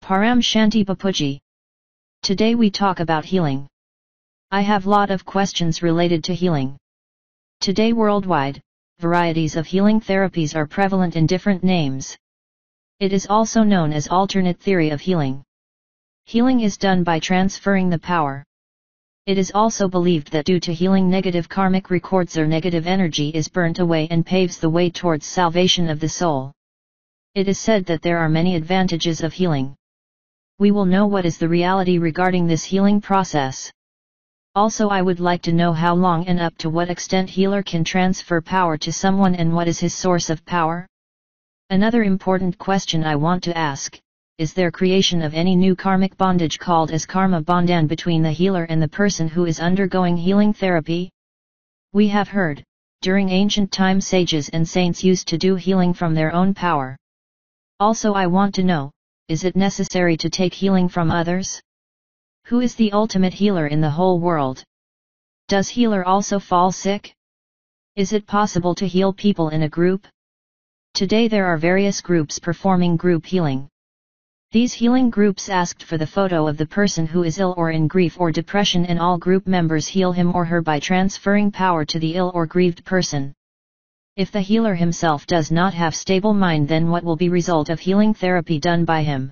Paramshanti Bapuji. Today we talk about healing. I have lot of questions related to healing. Today worldwide, varieties of healing therapies are prevalent in different names. It is also known as alternate theory of healing. Healing is done by transferring the power. It is also believed that due to healing negative karmic records or negative energy is burnt away and paves the way towards salvation of the soul. It is said that there are many advantages of healing. We will know what is the reality regarding this healing process. Also, I would like to know how long and up to what extent healer can transfer power to someone and what is his source of power. Another important question I want to ask, is there creation of any new karmic bondage called as karma bandhan between the healer and the person who is undergoing healing therapy? We have heard, during ancient time sages and saints used to do healing from their own power. Also I want to know, is it necessary to take healing from others? Who is the ultimate healer in the whole world? Does healer also fall sick? Is it possible to heal people in a group? Today there are various groups performing group healing. These healing groups asked for the photo of the person who is ill or in grief or depression, and all group members heal him or her by transferring power to the ill or grieved person. If the healer himself does not have stable mind, then what will be result of healing therapy done by him?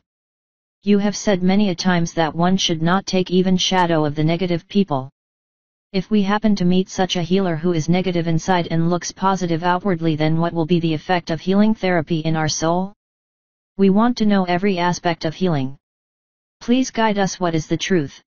You have said many a times that one should not take even shadow of the negative people. If we happen to meet such a healer who is negative inside and looks positive outwardly, then what will be the effect of healing therapy in our soul? We want to know every aspect of healing. Please guide us. What is the truth?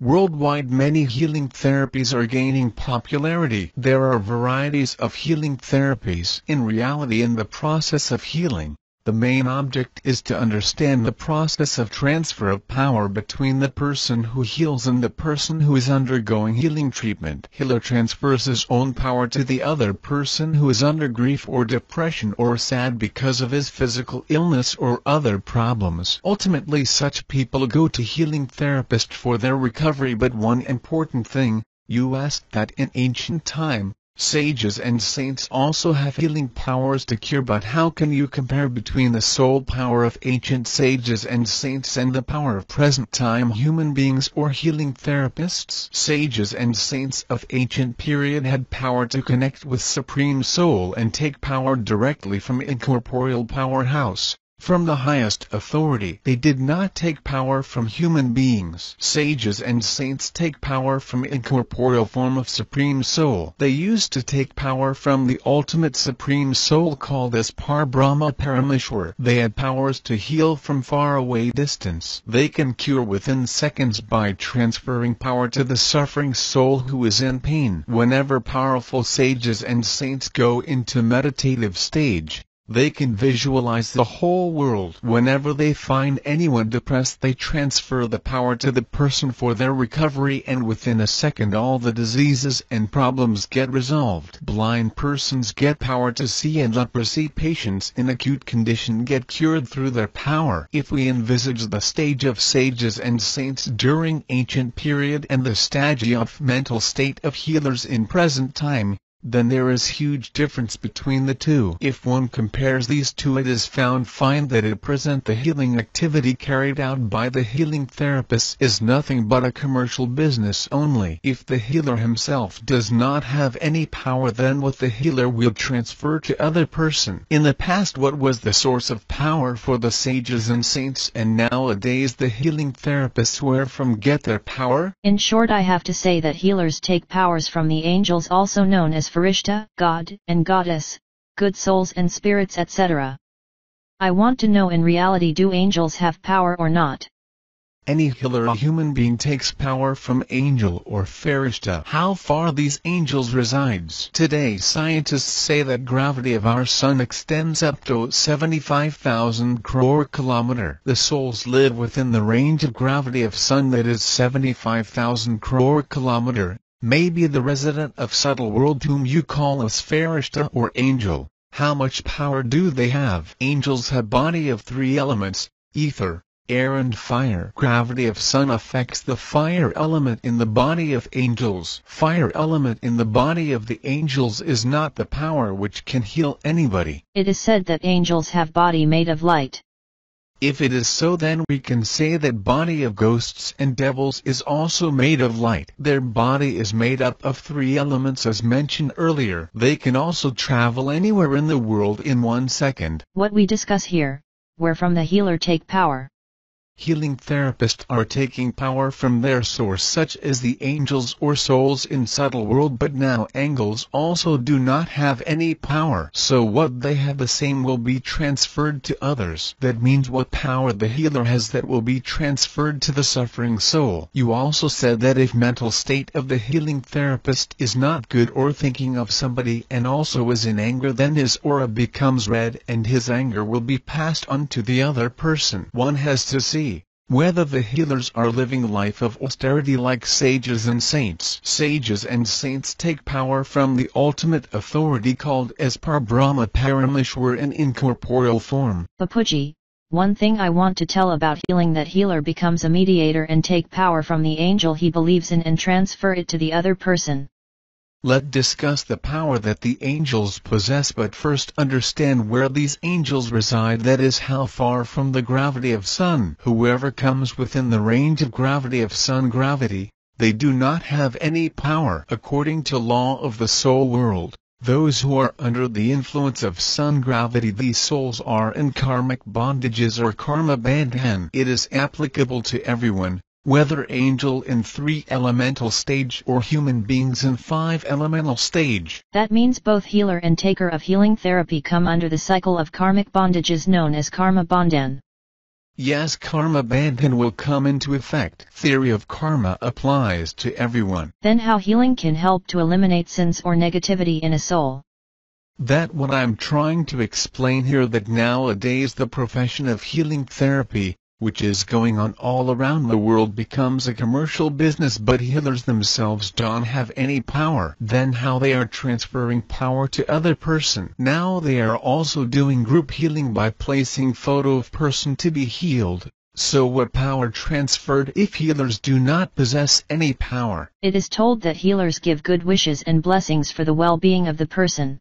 Worldwide, many healing therapies are gaining popularity. There are varieties of healing therapies. In reality, in the process of healing, the main object is to understand the process of transfer of power between the person who heals and the person who is undergoing healing treatment. Healer transfers his own power to the other person who is under grief or depression or sad because of his physical illness or other problems. Ultimately, such people go to healing therapist for their recovery. But one important thing, you asked that in ancient time, sages and saints also have healing powers to cure, but how can you compare between the soul power of ancient sages and saints and the power of present-time human beings or healing therapists? Sages and saints of ancient period had power to connect with Supreme Soul and take power directly from incorporeal powerhouse, from the highest authority. They did not take power from human beings. Sages and saints take power from incorporeal form of Supreme Soul. They used to take power from the ultimate Supreme Soul called as Par-Brahma Parameshwar. They had powers to heal from far away distance. They can cure within seconds by transferring power to the suffering soul who is in pain. Whenever powerful sages and saints go into meditative stage, they can visualize the whole world. Whenever they find anyone depressed, they transfer the power to the person for their recovery, and within a second all the diseases and problems get resolved. Blind persons get power to see, and leprosy patients in acute condition get cured through their power. If we envisage the stage of sages and saints during ancient period and the stage of mental state of healers in present time, then there is huge difference between the two. If one compares these two, it is find that at present the healing activity carried out by the healing therapist is nothing but a commercial business only. If the healer himself does not have any power, then what the healer will transfer to other person. In the past, what was the source of power for the sages and saints, and nowadays the healing therapists where from get their power? In short, I have to say that healers take powers from the angels, also known as Farishta, God and Goddess, good souls and spirits, etc. I want to know, in reality, do angels have power or not? Any healer, a human being, takes power from angel or Farishta. How far these angels resides? Today scientists say that gravity of our sun extends up to 75,000 crore kilometer. The souls live within the range of gravity of sun, that is 75,000 crore kilometer. Maybe the resident of subtle world whom you call as Farishta or angel. How much power do they have? Angels have body of three elements, ether, air and fire. Gravity of sun affects the fire element in the body of angels. Fire element in the body of the angels is not the power which can heal anybody. It is said that angels have body made of light. If it is so, then we can say that body of ghosts and devils is also made of light. Their body is made up of 3 elements as mentioned earlier. They can also travel anywhere in the world in 1 second. What we discuss here, where from the healer take power. Healing therapists are taking power from their source, such as the angels or souls in subtle world, but now angels also do not have any power. So what they have the same will be transferred to others. That means what power the healer has, that will be transferred to the suffering soul. You also said that if mental state of the healing therapist is not good, or thinking of somebody and also is in anger, then his aura becomes red and his anger will be passed on to the other person. One has to see whether the healers are living life of austerity like sages and saints. Sages and saints take power from the ultimate authority called as Parbrahma Parameshwar in incorporeal form. Bapuji, one thing I want to tell about healing, that healer becomes a mediator and take power from the angel he believes in and transfer it to the other person. Let's discuss the power that the angels possess, but first understand where these angels reside, that is, how far from the gravity of sun. Whoever comes within the range of gravity of sun gravity, they do not have any power. According to law of the soul world, those who are under the influence of sun gravity, these souls are in karmic bondages or karma bandhan. It is applicable to everyone, whether angel in 3 elemental stage or human beings in 5 elemental stage. That means both healer and taker of healing therapy come under the cycle of karmic bondages known as karma bandhan. Yes, karma bandhan will come into effect. Theory of karma applies to everyone. Then how healing can help to eliminate sins or negativity in a soul? That's what I'm trying to explain here, that nowadays the profession of healing therapy, which is going on all around the world, becomes a commercial business, but healers themselves don't have any power. Then how they are transferring power to other person? Now they are also doing group healing by placing photo of person to be healed. So what power transferred if healers do not possess any power? It is told that healers give good wishes and blessings for the well-being of the person.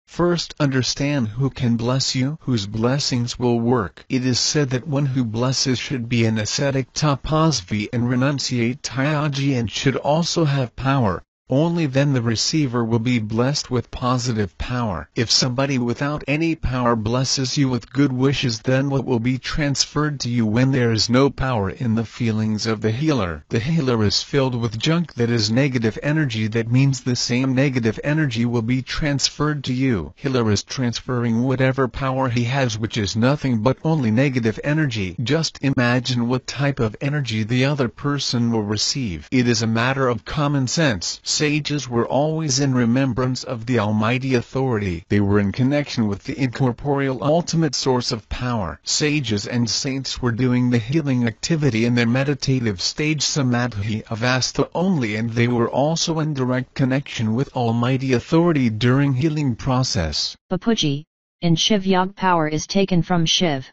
First understand who can bless you, whose blessings will work. It is said that one who blesses should be an ascetic tapasvi and renunciate tyaji, and should also have power. Only then the receiver will be blessed with positive power. If somebody without any power blesses you with good wishes, then what will be transferred to you when there is no power in the feelings of the healer? The healer is filled with junk, that is negative energy. That means the same negative energy will be transferred to you. Healer is transferring whatever power he has, which is nothing but only negative energy. Just imagine what type of energy the other person will receive. It is a matter of common sense. Sages were always in remembrance of the Almighty Authority. They were in connection with the incorporeal ultimate source of power. Sages and saints were doing the healing activity in their meditative stage samadhi avastha only, and they were also in direct connection with Almighty Authority during healing process. Bapuji, in Shiv Yag power is taken from Shiv.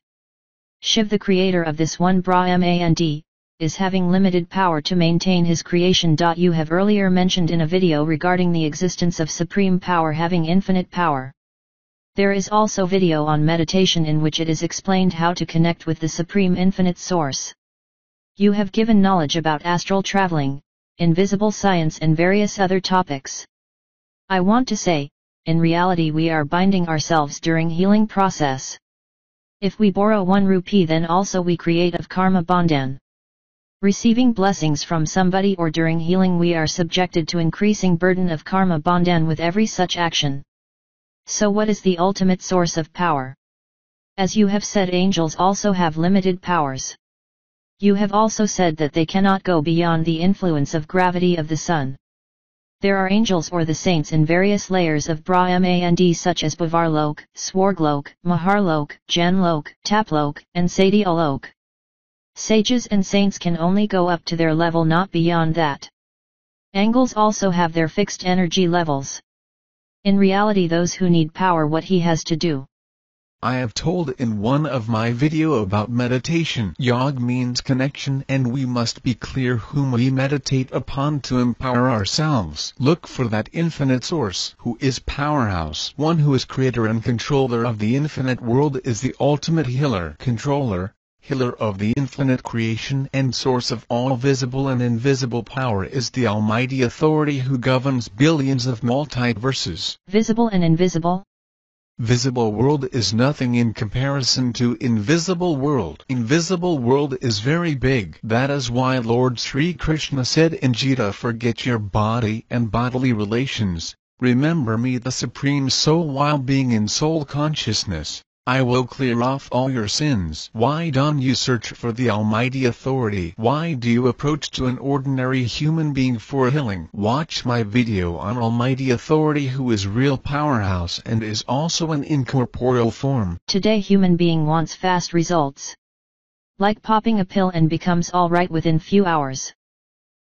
Shiv, the creator of this one Brahmand, is having limited power to maintain his creation. You have earlier mentioned in a video regarding the existence of supreme power having infinite power. There is also video on meditation in which it is explained how to connect with the supreme infinite source. You have given knowledge about astral traveling, invisible science and various other topics. I want to say, in reality we are binding ourselves during healing process. If we borrow 1 rupee, then also we create of karma bandhan. Receiving blessings from somebody or during healing, we are subjected to increasing burden of karma bandhan with every such action. So what is the ultimate source of power? As you have said, angels also have limited powers. You have also said that they cannot go beyond the influence of gravity of the sun. There are angels or the saints in various layers of Brahmand, such as Bhavarlok, Swarglok, Maharlok, Janlok, Taplok, and Satyalok. Sages and saints can only go up to their level, not beyond that. Angels also have their fixed energy levels. In reality, those who need power, what he has to do? I have told in one of my video about meditation. Yog means connection, and we must be clear whom we meditate upon to empower ourselves. Look for that infinite source, who is powerhouse. One who is creator and controller of the infinite world is the ultimate healer, controller, healer of the infinite creation and source of all visible and invisible power is the almighty authority who governs billions of multiverses. Visible and invisible? Visible world is nothing in comparison to invisible world. Invisible world is very big. That is why Lord Sri Krishna said in Gita, forget your body and bodily relations. Remember me, the Supreme Soul, while being in soul consciousness. I will clear off all your sins. Why don't you search for the almighty authority? Why do you approach to an ordinary human being for healing? Watch my video on almighty authority, who is real powerhouse and is also an incorporeal form. Today human being wants fast results. Like popping a pill and becomes alright within few hours.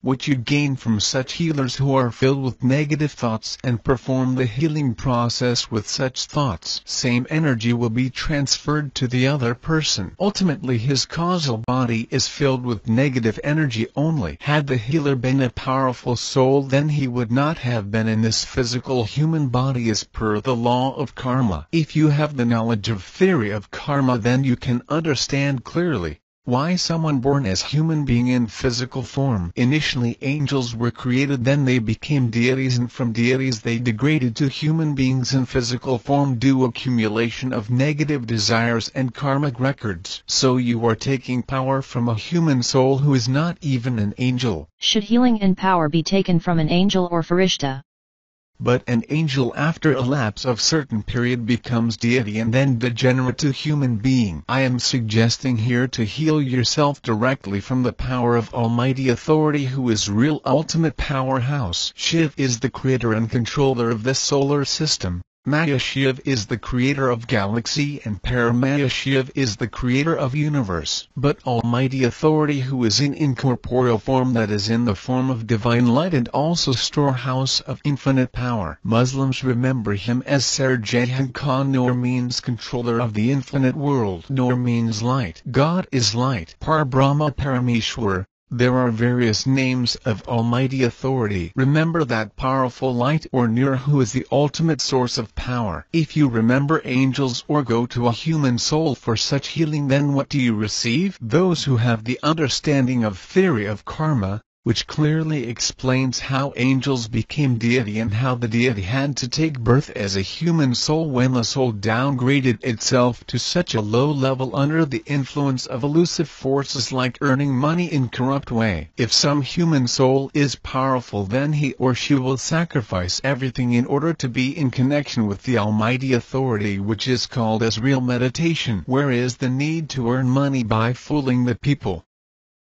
What you gain from such healers who are filled with negative thoughts and perform the healing process with such thoughts, same energy will be transferred to the other person. Ultimately his causal body is filled with negative energy only. Had the healer been a powerful soul, then he would not have been in this physical human body as per the law of karma. If you have the knowledge of theory of karma, then you can understand clearly why someone born as human being in physical form. Initially angels were created, then they became deities, and from deities they degraded to human beings in physical form due accumulation of negative desires and karmic records. So you are taking power from a human soul who is not even an angel. Should healing and power be taken from an angel or farishta? But an angel after a lapse of certain period becomes deity and then degenerate to human being. I am suggesting here to heal yourself directly from the power of almighty authority, who is real ultimate powerhouse. Shiv is the creator and controller of this solar system. Maya Shiv is the creator of galaxy, and Paramaya Shiv is the creator of universe. But almighty authority, who is in incorporeal form, that is in the form of divine light and also storehouse of infinite power. Muslims remember him as Sarjahan Khan. Noor means controller of the infinite world. Noor means light. God is light. Parbrahma Parameshwar. There are various names of almighty authority. Remember that powerful light or Nur, who is the ultimate source of power. If you remember angels or go to a human soul for such healing, then what do you receive? Those who have the understanding of theory of karma, which clearly explains how angels became deity and how the deity had to take birth as a human soul when the soul downgraded itself to such a low level under the influence of elusive forces like earning money in corrupt way. If some human soul is powerful, then he or she will sacrifice everything in order to be in connection with the almighty authority, which is called as real meditation. Where is the need to earn money by fooling the people?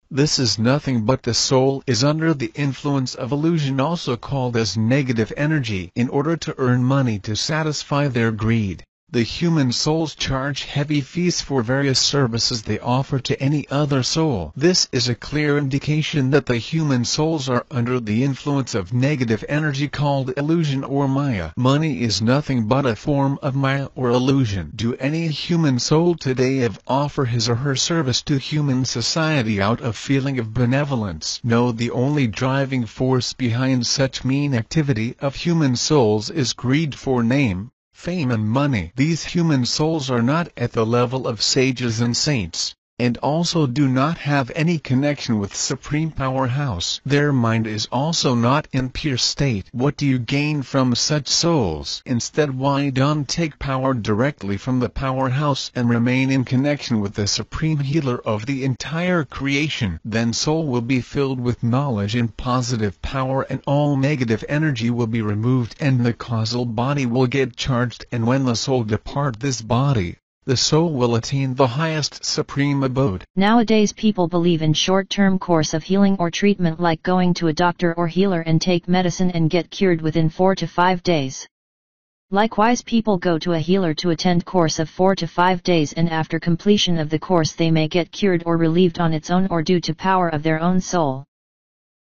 This is nothing but the soul is under the influence of illusion, also called as negative energy, in order to earn money to satisfy their greed. The human souls charge heavy fees for various services they offer to any other soul. This is a clear indication that the human souls are under the influence of negative energy called illusion or Maya. Money is nothing but a form of Maya or illusion. Do any human soul today offer his or her service to human society out of feeling of benevolence? No, the only driving force behind such mean activity of human souls is greed for name, fame and money. These human souls are not at the level of sages and saints, and also do not have any connection with Supreme Powerhouse. Their mind is also not in pure state. What do you gain from such souls? Instead, why don't take power directly from the Powerhouse and remain in connection with the Supreme Healer of the entire creation? Then soul will be filled with knowledge and positive power, and all negative energy will be removed, and the causal body will get charged, and when the soul depart this body, the soul will attain the highest supreme abode. Nowadays people believe in short-term course of healing or treatment, like going to a doctor or healer and take medicine and get cured within 4 to 5 days. Likewise, people go to a healer to attend course of 4 to 5 days, and after completion of the course they may get cured or relieved on its own or due to power of their own soul.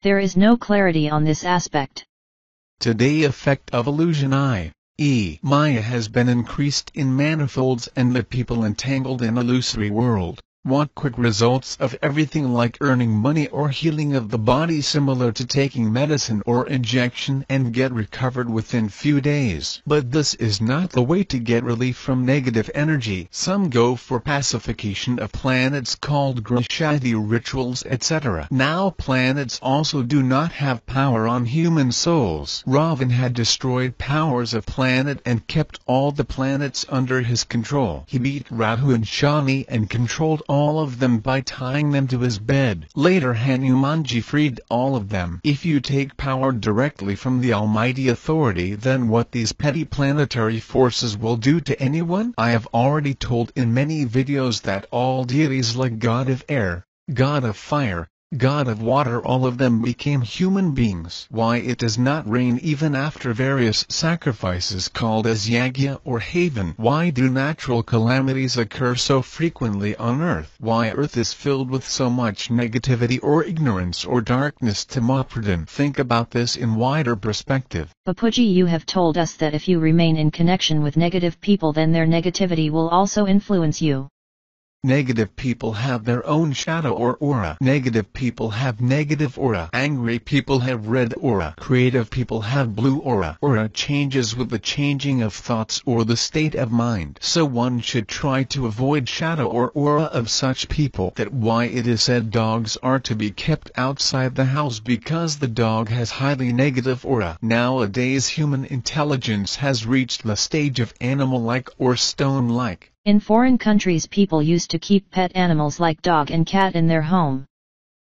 There is no clarity on this aspect. Today, effect of illusion Maya has been increased in manifolds and the people entangled in illusory world want quick results of everything like earning money or healing of the body similar to taking medicine or injection and get recovered within few days. But this is not the way to get relief from negative energy. Some go for pacification of planets called Grishati rituals etc. Now planets also do not have power on human souls. Ravan had destroyed powers of planet and kept all the planets under his control. He beat Rahu and Shani and controlled all of them by tying them to his bed. Later Hanumanji freed all of them. If you take power directly from the Almighty Authority, then what these petty planetary forces will do to anyone? I have already told in many videos that all deities like God of Air, God of Fire, God of Water, all of them became human beings. Why it does not rain even after various sacrifices called as yagya or haven? Why do natural calamities occur so frequently on Earth? Why Earth is filled with so much negativity or ignorance or darkness? Timopradan. Think about this in wider perspective. Bapuji, you have told us that if you remain in connection with negative people, then their negativity will also influence you. Negative people have their own shadow or aura. Negative people have negative aura. Angry people have red aura. Creative people have blue aura. Aura changes with the changing of thoughts or the state of mind. So one should try to avoid shadow or aura of such people. That's why it is said dogs are to be kept outside the house, because the dog has highly negative aura. Nowadays human intelligence has reached the stage of animal-like or stone-like. In foreign countries, people used to keep pet animals like dog and cat in their home.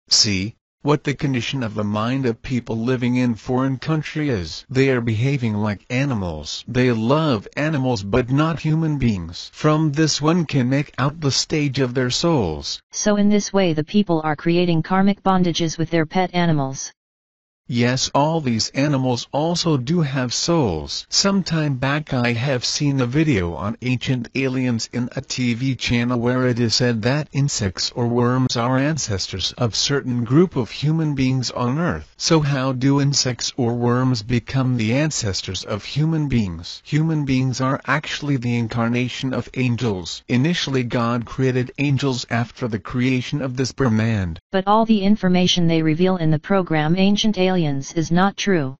See what the condition of the mind of people living in foreign country is. They are behaving like animals. They love animals but not human beings. From this one can make out the stage of their souls. So in this way the people are creating karmic bondages with their pet animals. Yes, all these animals also do have souls. Some time back I have seen a video on ancient aliens in a TV channel where it is said that insects or worms are ancestors of certain group of human beings on Earth. So how do insects or worms become the ancestors of human beings? Human beings are actually the incarnation of angels. Initially God created angels after the creation of this Brahmand. But all the information they reveal in the program Ancient Aliens is not true.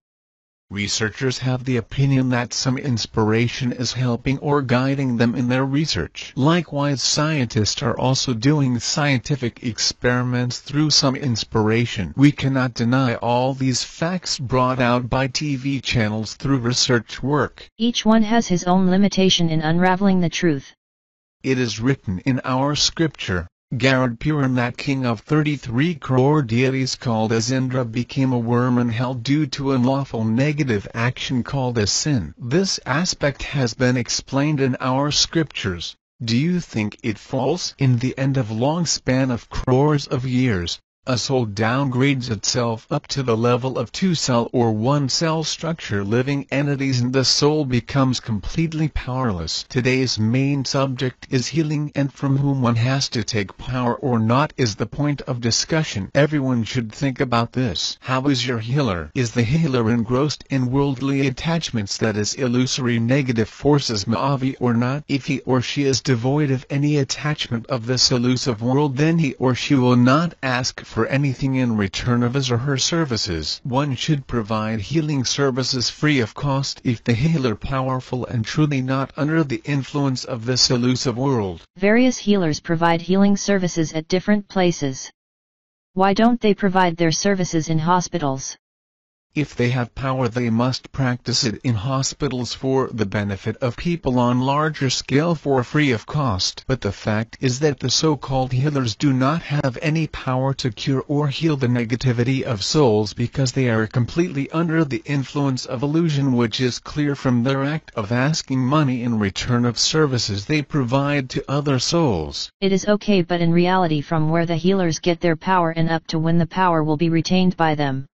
Researchers have the opinion that some inspiration is helping or guiding them in their research. Likewise, scientists are also doing scientific experiments through some inspiration. We cannot deny all these facts brought out by TV channels through research work. Each one has his own limitation in unraveling the truth. It is written in our scripture, Garud Puran, that king of 33 crore deities called as Indra became a worm in hell due to unlawful negative action called as sin. This aspect has been explained in our scriptures. Do you think it false? In the end of long span of crores of years, a soul downgrades itself up to the level of two-cell or one-cell structure living entities and the soul becomes completely powerless. Today's main subject is healing, and from whom one has to take power or not is the point of discussion. Everyone should think about this. How is your healer? Is the healer engrossed in worldly attachments, that is illusory negative forces Ma'avi, or not? If he or she is devoid of any attachment of this elusive world, then he or she will not ask for anything in return of his or her services. One should provide healing services free of cost if the healer powerful and truly not under the influence of this elusive world. Various healers provide healing services at different places. Why don't they provide their services in hospitals? If they have power, they must practice it in hospitals for the benefit of people on larger scale for free of cost. But the fact is that the so-called healers do not have any power to cure or heal the negativity of souls, because they are completely under the influence of illusion, which is clear from their act of asking money in return of services they provide to other souls. It is okay, but in reality, from where the healers get their power and up to when the power will be retained by them.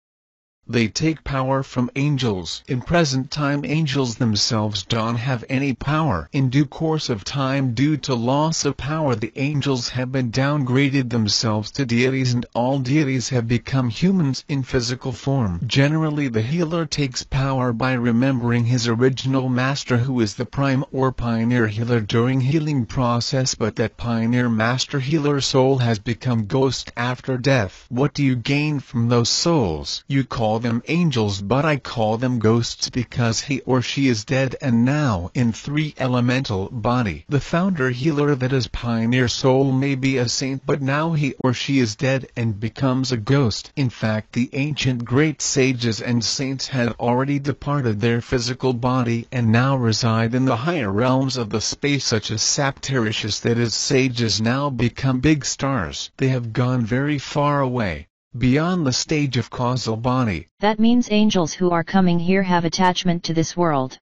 They take power from angels. In present time, angels themselves don't have any power. In due course of time, due to loss of power, the angels have been downgraded themselves to deities, and all deities have become humans in physical form. Generally, the healer takes power by remembering his original master, who is the prime or pioneer healer during healing process, but that pioneer master healer soul has become ghost after death. What do you gain from those souls? You call them angels, but I call them ghosts because he or she is dead and now in three-elemental body. The founder healer, that is pioneer soul, may be a saint, but now he or she is dead and becomes a ghost. In fact, the ancient great sages and saints had already departed their physical body and now reside in the higher realms of the space, such as Saptarishus, that is sages now become big stars. They have gone very far away, beyond the stage of causal body. That means angels who are coming here have attachment to this world.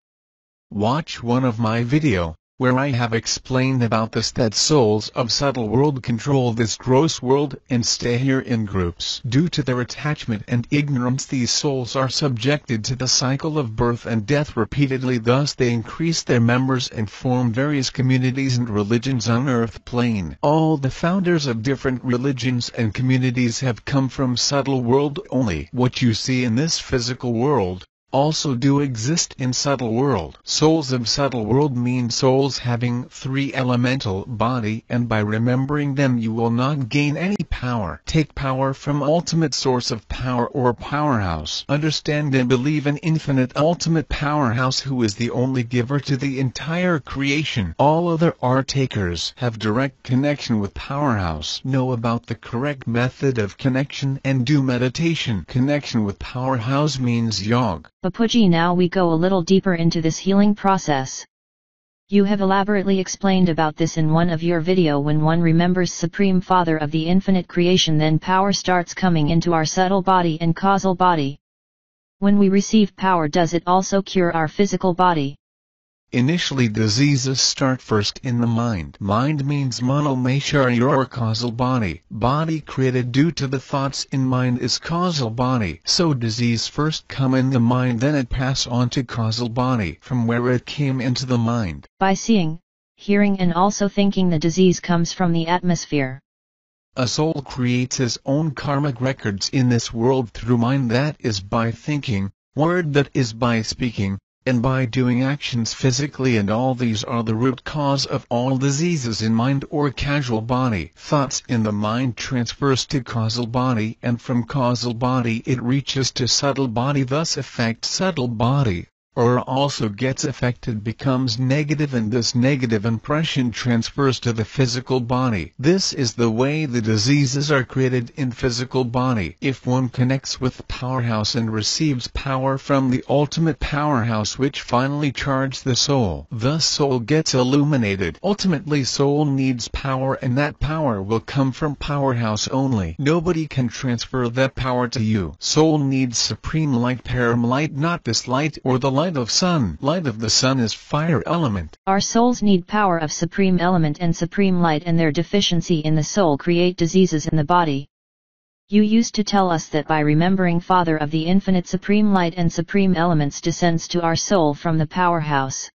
Watch one of my video, where I have explained about this, that souls of subtle world control this gross world and stay here in groups. Due to their attachment and ignorance, these souls are subjected to the cycle of birth and death repeatedly. Thus they increase their members and form various communities and religions on earth plane. All the founders of different religions and communities have come from subtle world only. What you see in this physical world also do exist in subtle world. Souls of subtle world mean souls having three-elemental body, and by remembering them you will not gain any power. Take power from ultimate source of power or powerhouse. Understand and believe in infinite ultimate powerhouse, who is the only giver to the entire creation. All other are takers. Have direct connection with powerhouse. Know about the correct method of connection and do meditation. Connection with powerhouse means yoga. Bapuji, now we go a little deeper into this healing process. You have elaborately explained about this in one of your video. When one remembers Supreme Father of the infinite creation, then power starts coming into our subtle body and causal body. When we receive power, does it also cure our physical body? Initially, diseases start first in the mind. Mind means monomeshari or causal body. Body created due to the thoughts in mind is causal body. So disease first come in the mind, then it pass on to causal body, from where it came into the mind. By seeing, hearing and also thinking, the disease comes from the atmosphere. A soul creates his own karmic records in this world through mind, that is by thinking, word that is by speaking, and by doing actions physically, and all these are the root cause of all diseases in mind or causal body. Thoughts in the mind transfers to causal body, and from causal body it reaches to subtle body, thus affects subtle body, or also gets affected, becomes negative, and this negative impression transfers to the physical body. This is the way the diseases are created in physical body. If one connects with the powerhouse and receives power from the ultimate powerhouse, which finally charges the soul, the soul gets illuminated. Ultimately, soul needs power, and that power will come from powerhouse only. Nobody can transfer that power to you. Soul needs supreme light, param light, not this light or the light of sun. Light of the sun is fire element. Our souls need power of supreme element and supreme light, and their deficiency in the soul create diseases in the body. You used to tell us that by remembering Father of the infinite supreme light and supreme elements descends to our soul from the powerhouse.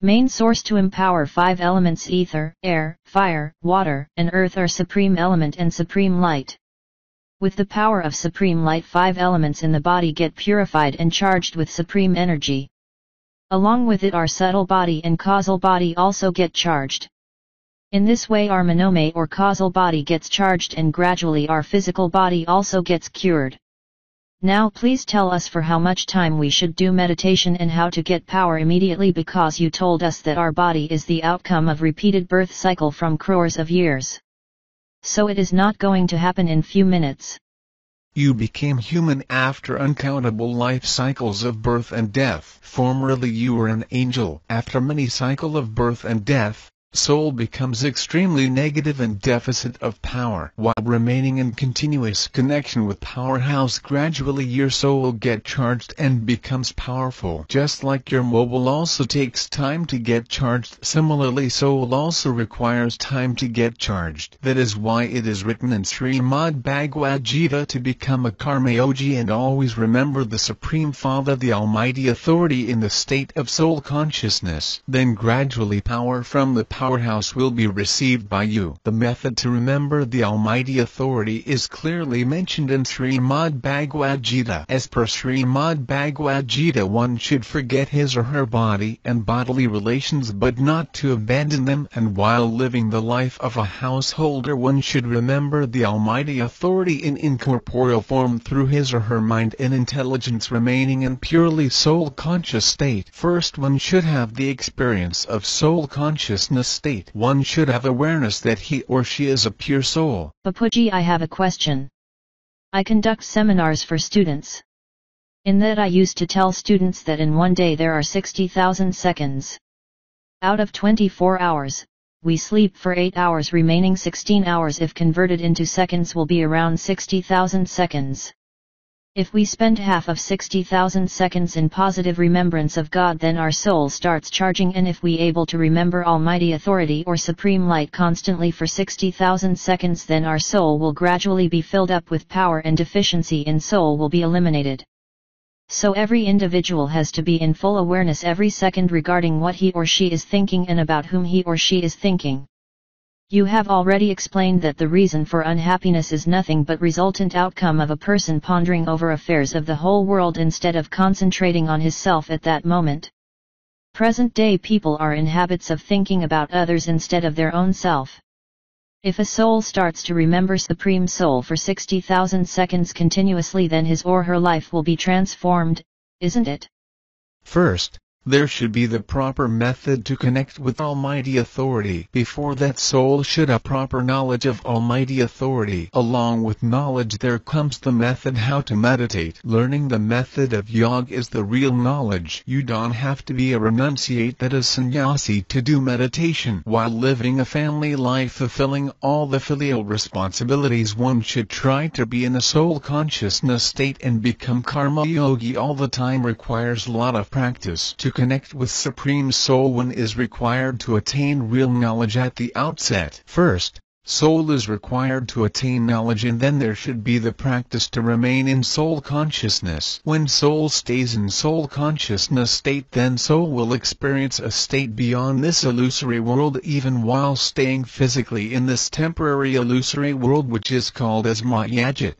Main source to empower 5 elements: ether, air, fire, water, and earth are supreme element and supreme light. With the power of supreme light, 5 elements in the body get purified and charged with supreme energy. Along with it, our subtle body and causal body also get charged. In this way our manome or causal body gets charged, and gradually our physical body also gets cured. Now please tell us for how much time we should do meditation and how to get power immediately, because you told us that our body is the outcome of repeated birth cycle from crores of years. So it is not going to happen in few minutes. You became human after uncountable life cycles of birth and death. Formerly you were an angel. After many cycles of birth and death, soul becomes extremely negative and deficit of power. While remaining in continuous connection with powerhouse, gradually your soul get charged and becomes powerful. Just like your mobile also takes time to get charged, similarly soul also requires time to get charged. That is why it is written in Srimad Bhagavad Gita to become a karma yogi and always remember the Supreme Father, the Almighty Authority, in the state of soul consciousness. Then gradually power from the powerhouse will be received by you. The method to remember the Almighty Authority is clearly mentioned in Srimad Bhagavad Gita. As per Srimad Bhagavad Gita, one should forget his or her body and bodily relations but not to abandon them, and while living the life of a householder one should remember the Almighty Authority in incorporeal form through his or her mind and intelligence, remaining in purely soul conscious state. First one should have the experience of soul consciousness state. One should have awareness that he or she is a pure soul. Bapuji, I have a question. I conduct seminars for students. In that I used to tell students that in one day there are 60,000 seconds. Out of 24 hours, we sleep for 8 hours, remaining 16 hours if converted into seconds will be around 60,000 seconds. If we spend half of 60,000 seconds in positive remembrance of God, then our soul starts charging, and if we able to remember Almighty Authority or Supreme Light constantly for 60,000 seconds, then our soul will gradually be filled up with power and deficiency in soul will be eliminated. So every individual has to be in full awareness every second regarding what he or she is thinking and about whom he or she is thinking. You have already explained that the reason for unhappiness is nothing but resultant outcome of a person pondering over affairs of the whole world instead of concentrating on his self at that moment. Present day people are in habits of thinking about others instead of their own self. If a soul starts to remember Supreme Soul for 60,000 seconds continuously, then his or her life will be transformed, isn't it? First, there should be the proper method to connect with Almighty Authority. Before that, soul should have proper knowledge of Almighty Authority. Along with knowledge there comes the method how to meditate. Learning the method of yoga is the real knowledge. You don't have to be a renunciate, that is sannyasi, to do meditation. While living a family life fulfilling all the filial responsibilities, one should try to be in a soul consciousness state and become karma yogi all the time. Requires a lot of practice. To connect with Supreme Soul, one is required to attain real knowledge at the outset. First, soul is required to attain knowledge, and then there should be the practice to remain in soul consciousness. When soul stays in soul consciousness state, then soul will experience a state beyond this illusory world even while staying physically in this temporary illusory world, which is called as Mayajit.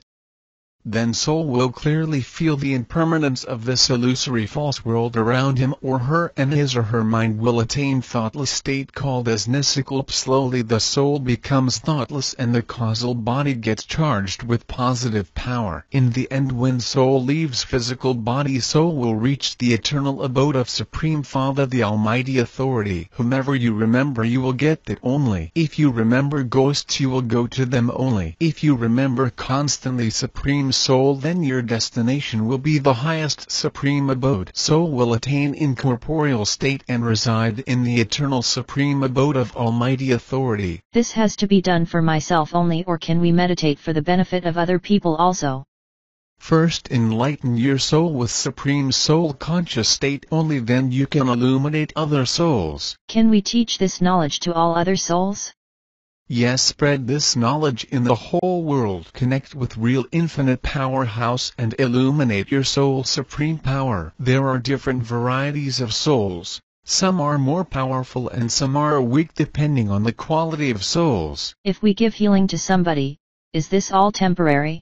Then soul will clearly feel the impermanence of this illusory false world around him or her, and his or her mind will attain thoughtless state called as nisikalp. Slowly the soul becomes thoughtless and the causal body gets charged with positive power. In the end, when soul leaves physical body, soul will reach the eternal abode of Supreme Father, the Almighty Authority. Whomever you remember, you will get that only. If you remember ghosts, you will go to them only. If you remember constantly Supreme Soul, then your destination will be the highest supreme abode. Soul will attain incorporeal state and reside in the eternal supreme abode of Almighty Authority. This has to be done for myself only, or can we meditate for the benefit of other people also? First, enlighten your soul with Supreme Soul conscious state, only then you can illuminate other souls. Can we teach this knowledge to all other souls? Yes, spread this knowledge in the whole world. Connect with real infinite powerhouse and illuminate your soul's supreme power. There are different varieties of souls. Some are more powerful and some are weak depending on the quality of souls. If we give healing to somebody, is this all temporary?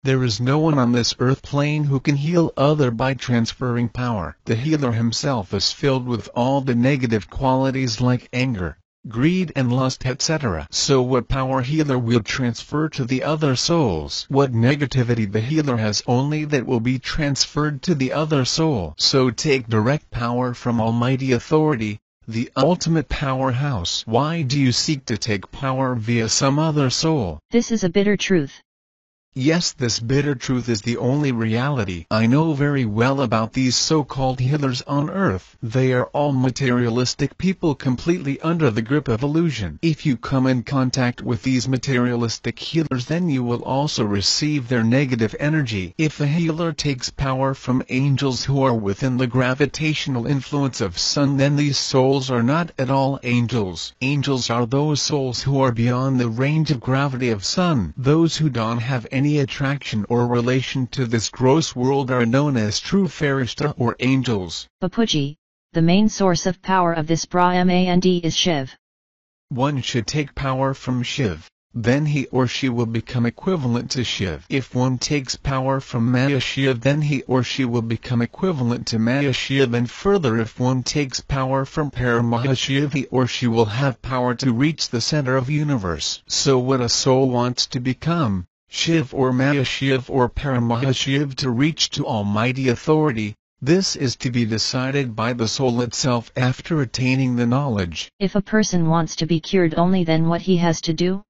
There is no one on this earth plane who can heal other by transferring power. The healer himself is filled with all the negative qualities like anger, greed and lust, etc. So what power healer will transfer to the other souls? What negativity the healer has, only that will be transferred to the other soul. So take direct power from Almighty Authority, the ultimate powerhouse. Why do you seek to take power via some other soul? This is a bitter truth. Yes, this bitter truth is the only reality. I know very well about these so-called healers on earth. They are all materialistic people completely under the grip of illusion. If you come in contact with these materialistic healers, then you will also receive their negative energy. If a healer takes power from angels who are within the gravitational influence of sun, then these souls are not at all angels. Angels are those souls who are beyond the range of gravity of sun. Those who don't have any attraction or relation to this gross world are known as true Farishta or angels. Bapuji, the main source of power of this Brahmand is Shiv. One should take power from Shiv. Then he or she will become equivalent to Shiv. If one takes power from Maya Shiv, then he or she will become equivalent to Maya Shiv, and further, if one takes power from Paramahashiv, he or she will have power to reach the center of universe. So what a soul wants to become, Shiv or Maya Shiv or Paramahashiv, to reach to Almighty Authority, this is to be decided by the soul itself after attaining the knowledge. If a person wants to be cured only, then what he has to do?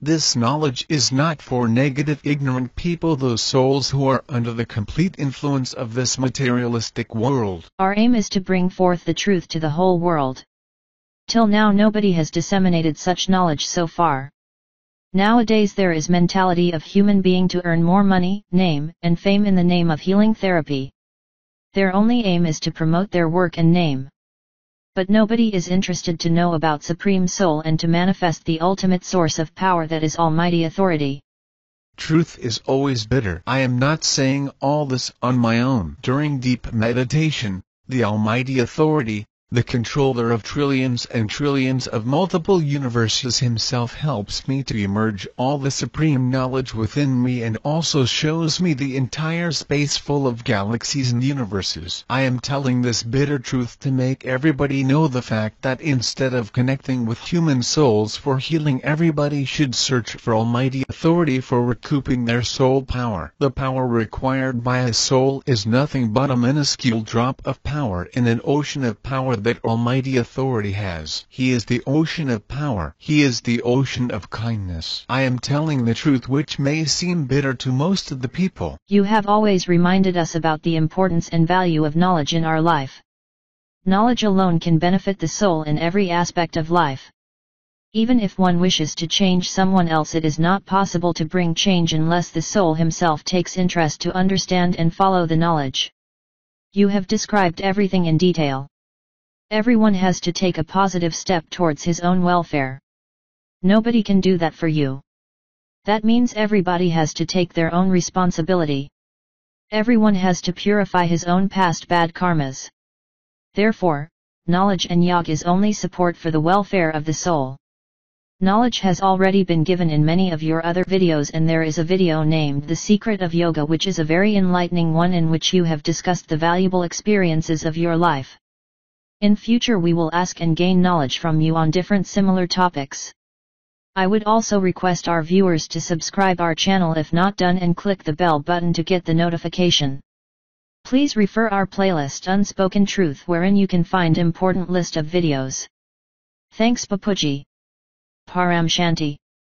This knowledge is not for negative ignorant people, those souls who are under the complete influence of this materialistic world. Our aim is to bring forth the truth to the whole world. Till now nobody has disseminated such knowledge so far. Nowadays there is mentality of human being to earn more money, name, and fame in the name of healing therapy. Their only aim is to promote their work and name. But nobody is interested to know about Supreme Soul and to manifest the ultimate source of power, that is Almighty Authority. Truth is always bitter. I am not saying all this on my own. During deep meditation, the Almighty Authority, the controller of trillions and trillions of multiple universes himself, helps me to emerge all the supreme knowledge within me, and also shows me the entire space full of galaxies and universes. I am telling this bitter truth to make everybody know the fact that instead of connecting with human souls for healing, everybody should search for Almighty Authority for recouping their soul power. The power required by a soul is nothing but a minuscule drop of power in an ocean of power that Almighty Authority has. He is the ocean of power. He is the ocean of kindness. I am telling the truth, which may seem bitter to most of the people. You have always reminded us about the importance and value of knowledge in our life. Knowledge alone can benefit the soul in every aspect of life. Even if one wishes to change someone else, it is not possible to bring change unless the soul himself takes interest to understand and follow the knowledge. You have described everything in detail. Everyone has to take a positive step towards his own welfare. Nobody can do that for you. That means everybody has to take their own responsibility. Everyone has to purify his own past bad karmas. Therefore, knowledge and yoga is only support for the welfare of the soul. Knowledge has already been given in many of your other videos, and there is a video named The Secret of Yoga, which is a very enlightening one, in which you have discussed the valuable experiences of your life. In future we will ask and gain knowledge from you on different similar topics. I would also request our viewers to subscribe our channel if not done, and click the bell button to get the notification. Please refer our playlist Unspoken Truth, wherein you can find important list of videos. Thanks Bapuji. Paramshanti.